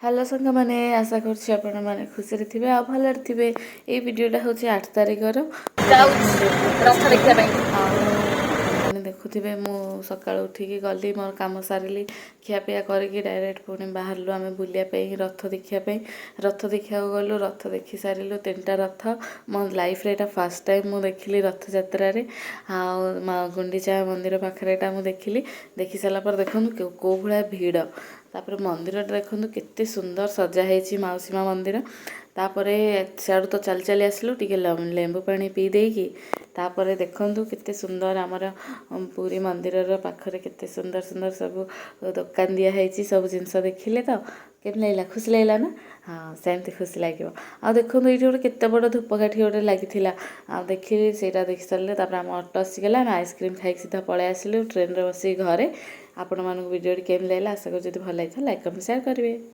Hello ସାଙ୍ଗମାନେ, ଆଶା କରୁଛି ଆପଣମାନେ ଖୁସିରେ ଥିବେ ଆଉ ଭଲରେ ଥିବେ। ଏଇ ଭିଡ଼ିଓଟା ହେଉଛି 8 ତାରିଖର ରଥ ଦେଖିବା ପାଇଁ। ଆଉ ମାନେ ଦେଖୁଥିବେ ମୁଁ ସକାଳୁ ଉଠିକି ଗଲି, ମୋର କାମ ସାରିଲି, ଖିଆପିଆ କରିକି ଡାଇରେକ୍ଟ ପୁଣି ବାହାରିଲୁ ଆମେ ବୁଲିବା ପାଇଁ, ରଥ ଦେଖିବା ପାଇଁ। ରଥ ଦେଖିବାକୁ ଗଲୁ, ରଥ ଦେଖି ସାରିଲୁ 3ଟା ରଥ। ମୋ ଲାଇଫ୍ରେ ଏଇଟା ଫାର୍ଷ୍ଟ ଟାଇମ୍ ମୁଁ ଦେଖିଲି ରଥଯାତ୍ରାରେ। ଆଉ ମା ଗୁଣ୍ଡିଚା ମନ୍ଦିର ପାଖରେ ଏଇଟା ମୁଁ ଦେଖିଲି। ଦେଖି ସାରିଲା ପରେ ଦେଖନ୍ତୁ କେଉଁ ଭଳିଆ ଭିଡ଼। ତାପରେ ମନ୍ଦିରଟା ଦେଖନ୍ତୁ କେତେ ସୁନ୍ଦର ସଜା ହେଇଛି, ମାଉସୀ ମା ମନ୍ଦିର। ତାପରେ ସିଆଡ଼ୁ ତ ଚାଲି ଚାଲି ଆସିଲୁ, ଟିକେ ଲେମ୍ବୁ ପାଣି ପିଇ ଦେଇକି ତାପରେ ଦେଖନ୍ତୁ କେତେ ସୁନ୍ଦର ଆମର ପୁରୀ ମନ୍ଦିରର ପାଖରେ କେତେ ସୁନ୍ଦର ସୁନ୍ଦର ସବୁ ଦୋକାନ ଦିଆ ହେଇଛି। ସବୁ ଜିନିଷ ଦେଖିଲେ ତ କେମିତି ଲାଗିଲା? ଖୁସି ଲାଗିଲା ନା? ହଁ, ସେମିତି ଖୁସି ଲାଗିବ। ଆଉ ଦେଖନ୍ତୁ ଏଇଠି ଗୋଟେ କେତେ ବଡ଼ ଧୂପକାଠି ଗୋଟେ ଲାଗିଥିଲା। ଆଉ ଦେଖିଲି, ସେଇଟା ଦେଖି ସାରିଲେ ତାପରେ ଆମ ଅଟୋ ଆସିଗଲା, ଆମେ ଆଇସ୍କ୍ରିମ୍ ଖାଇକି ସିଧା ପଳେଇ ଆସିଲୁ ଟ୍ରେନରେ ବସିକି ଘରେ। ଆପଣମାନଙ୍କୁ ଭିଡ଼ିଓଟି କେମିତି ଲାଗିଲା? ଆଶା କରୁଛି ଯଦି ଭଲ ଲାଗିଥିଲା ଲାଇକ୍ କମେଣ୍ଟ ସେୟାର କରିବେ।